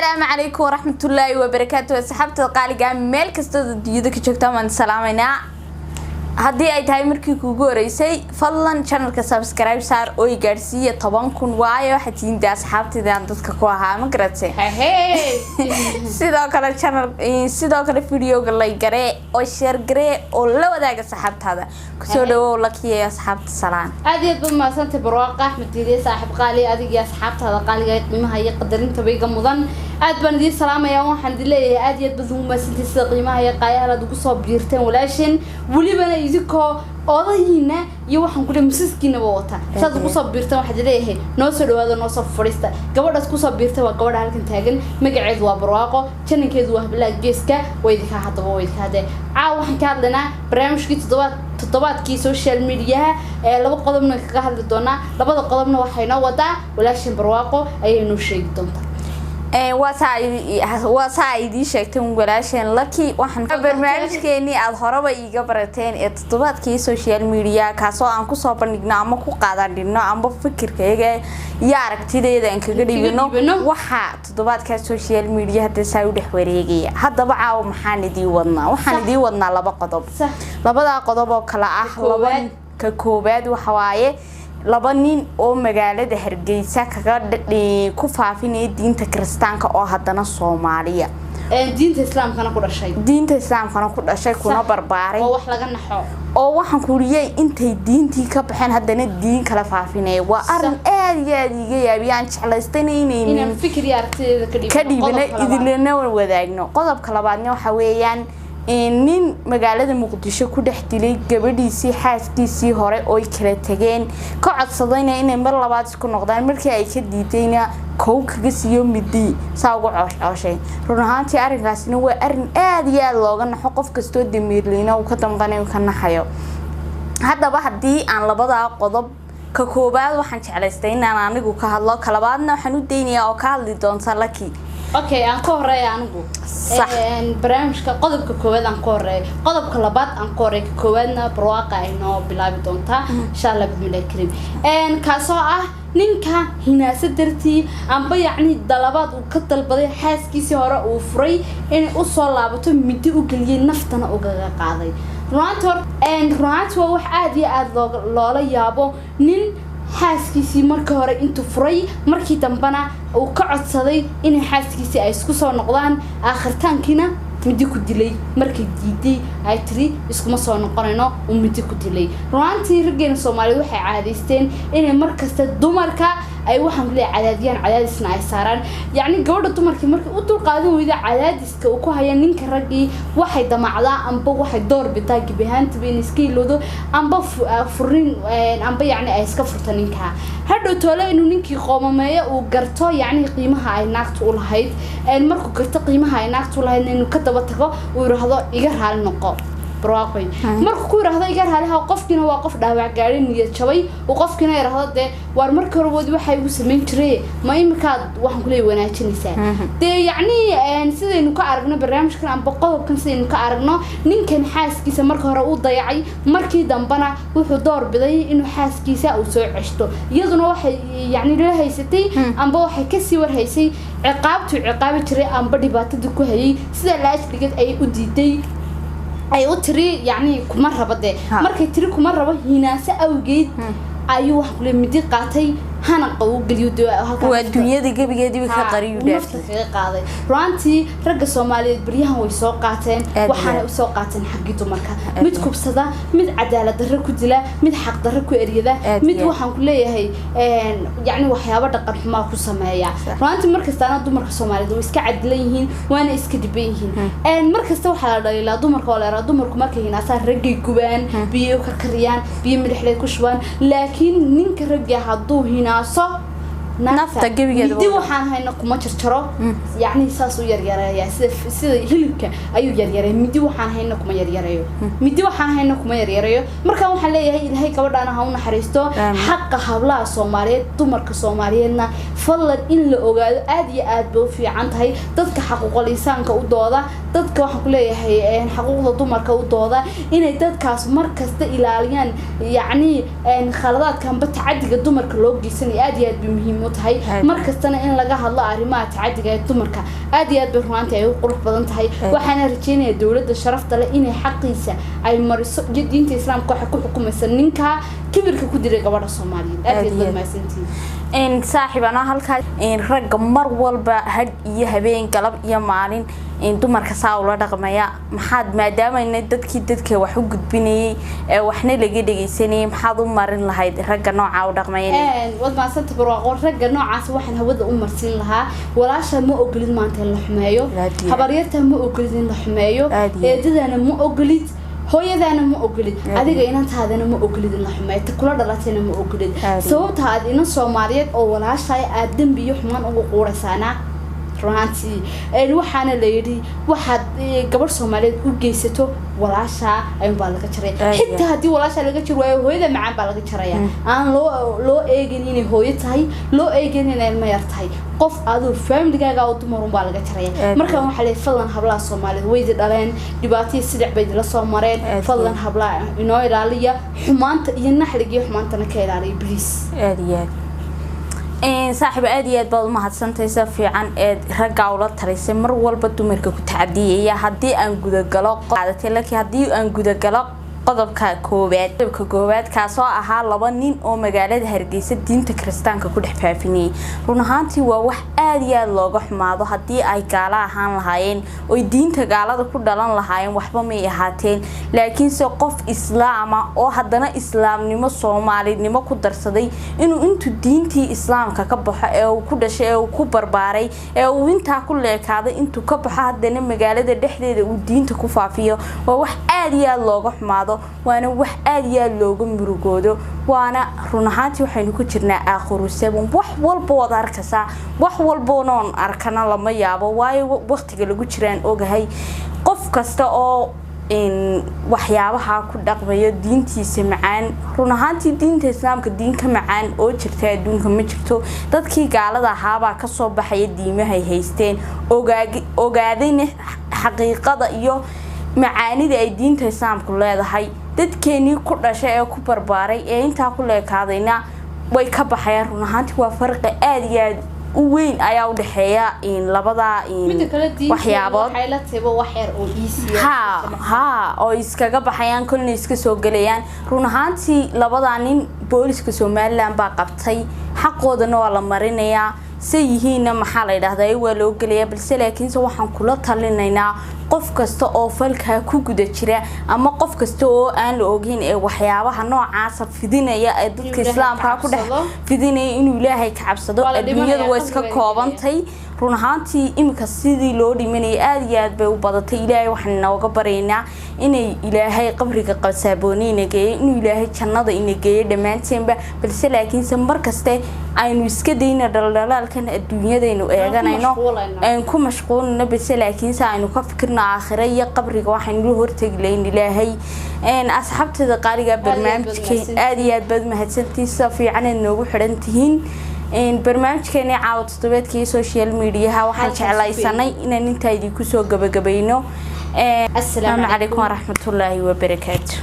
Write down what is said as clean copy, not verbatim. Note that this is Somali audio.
السلام عليكم ورحمة الله وبركاته. صحبت القالقة ميل كستود ديودك جوجتا من سلامنا. هدي أي تاي مركي كوجو رئيسي فلان channel كسبسكرايب صار أو يجرسي طبعا كون وايا حتين ده صحبتي ده عندك كوها ما قرأتي. سيدا كلا channel سيدا كلا فيديو قال لي قرأ أو شير قرأ أو لو ده صحبت هذا كسولو لك يا صحبت سلام. هذه بما سنت برواقة أحمد ديري صاحب قالي هذه يا صحبت هذا قالي قيمها هي قدرين تبي جمضان أدبن دي سلام يا وان حمد لله هذه بما سنت قيمها هي قاية هذا دكتور بيرتين ولاشين ولي بنا يزكو أضينا يوحنا كل مسكين بوتا شاد قصب بيرتين واحد ليه نوصل هذا نوصل فريستا قبل قصب بيرتين وقبل هالكن تاجن مقعد وبرواقة كان كذا بلا جيسكا ويدك حتى ويدك هذا عاوحنا كان لنا برامج كي تطبات كي سوشيال ميديا لو قدمنا كهذا دونا لو قدمنا وحينا ودا ولاشين برواقة أي نشيء دونتا وسايدي شكتم ولاشين لكي وحن برنامج كيني الهربا إيجا برتين تطبات كي سوشيال ميديا كاسو أنكو صوبا نجنامو كو قادر دينا أمبو فكر كيجا يارك تيدي دين كقريبينو وحا تطبات كي سوشيال ميديا هتساوي دحوريجي هذا بقى ومحان دي ودنا وحان دي ودنا لبا قطب لبا قطب وكلا لبا ككوباد وحوايه laba nin oo magaalada Hargeysa kaga ku faafinay diinta Kiristaanka oo hadana Soomaaliya diinta Islaamkana ku dhashay kuna barbaaray oo wax laga naxo oo waxaan ku riyay intay diintii ka baxeen hadana diin kala faafinay waa arin aad iyo aad iga yaabiyaan jeclaystanay inaan fikri aragtida ka dhibinay idilena wadaagno qodobka labaadna waxa weeyaan nin magaalada Muqdisho ku dhex dilay gabadhiisii xaaskiisii hore oo ay kala tageen ka codsadayna inay mar labaad isku noqdaan markii ay ka diidayna kow kaga siiyo midi saa ugu cooshay run ahaantii arrinkaasina waa arrin aad iyo aad looga naxo qof kastoo damiirleyna uu ka damqanayo ka naxayo haddaba haddii aan labada qodob ka koobaad waxaan jeclaystay inaan anigu ka hadlo kala baadna waxaan u daynayaa oo ka hadli doonta laki okay aan ka horeeyo anigu barnaamijka qodobka koowaad aan ka horeeyo qodobka labaad aan ka horeeyo koowaadna barwaaqa ay noo bilaabi doontaa insha Allah bismillaah kariim kaasoo ah ninka hinaasa dartii amba yacni dalabaad uu ka dalbaday xaaskiisii hore uu furay in uu soo laabato midi u galiyay naftana uga qaaday runaantii waa wax aad iyo aad loola yaabo nin xaaskiisii marka hore intuu furay markii dambana uu ka codsaday in xaaskiisii ay isku soo noqdaan aakhirtaankina midi ku dilay markii diiday ay tiri iskuma soo noqonayno uu midi ku dilay runaantii raggeena Soomaaliyeed waxay caadaysteen inay markasta dumarka ay waxaan leeyahay cadaadisna ay saaraan yacni gabadha dumarkii markii u dul qaadan weyda cadaadiska uu ku haya ninka raggii waxay damacdaa amba waxay door bitaa gibahaanta been iska iloodo amba furin amba yacni ay iska furta ninka hadhow toole inuu ninkii qoomameeyo uu garto yacni qiimaha ay naagtu u lahayd markuu garto qiimaha ay naagtu u lahayd inuu ka daba tago uu yiraahdo iga raali noqo برواقي مركو كور هذا يجار عليها وقفكنا وقف داوع قارين يتشوي وقفكنا يرهض ده وارمرك ربودي وحي وسمين تري ما يمكاد واحد كله وناتش نساء ده يعني نسيد إنه كأرجنا برنامج كنا عم بقول كنسيد إنه كأرجنا نين كان حاس كيسة مركو رؤود ضيعي مركي دمبنا وحضار بدي إنه حاس كيسة أو سوء عشته يظن واحد يعني له هيستي عم بوحي كسي ورهيسي عقاب تري عم بدي باتدكو هي سيد لاش لقيت أي أديتي أي أتري يعني كمرة بدي مركي تري كمرة هنا سأوجد أيوه كل مدي قاتي هنا قو قليود والدنيا دي جبي بخطري ونفس قاضي رانتي رجع سومالي بريها ويسوقاتين وحنا ويسوقاتين حقيتو مركا مد كبصدا مد عدالة دركو دلا مد حق دركو أريدا مد وحنا كلها هي يعني وحيابا دقر حما كوسمايا رانتي مركز أنا دو مركز سومالي دو إسك عدليهن وأنا إسك دبيهن مركز تو حلا لا دو مركو ولا دو مركو ما كهنا صار رجع جوان بيو ككريان بيو ملحلة كشوان لكن نينك رجع حضو هنا صا نفط جبيجة دي وحنا هاي نقوم تشرب يعني ساسو يريا سيد هلك أيو يريا مدي وحنا هاي نقوم يريا مدي وحنا هاي نقوم يريا مركب وحنا هاي كبر أنا هون حريستو حق حبلا سومالية تمرك سومالينا فضل إن لأوجاد أدي بوفي عند هاي تذك حقوق الإنسان كودودا تذك وحنا هاي حقوق تمرك كودودا إن تذك مركز إلاليان يعني خلادات كان بتعدي قدومك لوجي سني أدي بمهم u tahay markastana in laga hadlo arrimaha tacadiga ee dumarka aad iyo aad bay rumaantii ay u qurux badan tahay waxaana rajeynayaa dawladda sharafta leh inay xaqiisa ay mariso diinta islaamka waxa ku xukumaysa ninka kibirka ku diray gabadha Soomaaliyeed aad iyo aad maasantiin saaxiibana halka ragga mar walba had iyo habeen galab iyo maalin dumarka saa ula dhaqmaya maxaad maadaama inay dadka wax u gudbinayay waxna laga dhageysanay maxaad u marin lahayd ragga nooca u dhaqmayay wad ma santa barwaaqo ragga noocaas waxaan hawada u marsin lahaa walaasha ma ogolid maanta in la xumeeyo habaryarta ma ogolid in la xumeeyo eedadana ma ogolid hooyadana ma ogolid adiga inantaadana ma ogolid in la xumeeyo kula dhalatayna ma ogolid sababta aad ina Soomaaliyeed oo walaashay aad dambiyo xumaan ugu quuraysaana runtii waxaana la yiri waxaad gabar Soomaaliyeed u geysato walaasha ay baa laga jaray xitaa hadii walaasha laga jiro way hooyada macaan baa laga jaraya aan loo eegin inay hooyo tahay loo eegin inay ilmo yar tahay qof aadu familygaaga oo dumar baa laga jaraya marka waxa la fadlan hablaha Soomaaliyeed way dhaleen dhibaato sidii bay la soo mareen fadlan hablaha inoo ilaaliya xumaanta iyo naxliga xumaantana ka ilaaliya please aad saaxiib aad iyo aad baad u mahadsantahay si fiican ee ragga ula tarisay mar walba dumarka ku tacadiyay hadii aan gudagalo qaadatay laakiin hadii aan gudagalo qodobka koowaad kaasoo ahaa laba nin oo magaalada Hargeysa diinta Kiristaanka ku dhex faafinayay run ahaantii waa wax aad iyo aad looga xumaado hadii ay gaala ahaan lahaayeen oo diinta gaalada ku dhalan lahaayeen waxba ma ahaateen laakiin se qof islaama oo haddana islaamnimo Soomaalinimo ku darsaday inuu intu diintii islaamka ka baxo ee uu ku dhashay ee uu ku barbaaray ee uu inta ku leekaaday intu ka baxo haddana magaalada dhexdeeda uu diinta ku faafiyo waa wax aad iyo aad looga xumaado وانا wax aad iyo aad looga murugoodo waana run ahaantii waxaynu ku jirnaa aakhiru sabab wax walba wad arkaysaa wax walba oo arkana lama yaabo waayo waqtiga lagu jiraan ogahay qof kasta oo waxyaabaha ku dhaqmayo diintiisa macaan run ahaantii diinta islaamka diinka macaan oo jirta adduunka ma jirto dadkii gaalada ahaaba ka soo baxay diimaha haysteen ogaadayna xaqiiqada iyo macaanida ay diinta islaamku leedahay dadkeenii ku dhashay ee ku barbaaray ee inta ku leekaadayna way ka baxayaan run ahaantii waa farqi aad iyo aad u weyn ayaa u dhaxeeya labada waxyaabood waxay la taabo wax yar oo easy oo iskaga baxayaan kulna iska soo galayaan run ahaantii labada nin booliska Soomaaliland baa qabtay xaqoodana waa la marinayaa سيهينا محل هذا ولو قليا بالسلاكين وحن كله طلعنا قف كسته أو فلك كوجد شراء أما قف كسته أن لوجين وحياة نوع عصب في دينا يا ضد الإسلام كده في دينا إنه لا هيك عبصدق الدنيا واسك كوابنتي runhaantii imika sidii loo dhimanay aad iyo aad bay u badatay ilaahay waxaan nooga bareynaa inay ilaahay qabriga qalsaaboonina geeyo inuu ilaahay jannada ina geeyo dhamaanteenba balse laakiin markaste aynu iska deyna dhalaalkan adduunyadaynu eeganayno aan ku mashquulna balse laakiin aynu ka fikirno aakhira iyo qabriga waxaan loo hortagi lahayn ilaahay asxaabtada qaaliga barnaamijka aad iyo aad baad mahadsantiin si fiican noogu xiran tihiin barnaamijkeena caawad todobaadkii social media waxaan jeclaysanay inaan inta idinku soo gabagabayno assalaamu calaykum waraxmatullaahi wabarakaatuh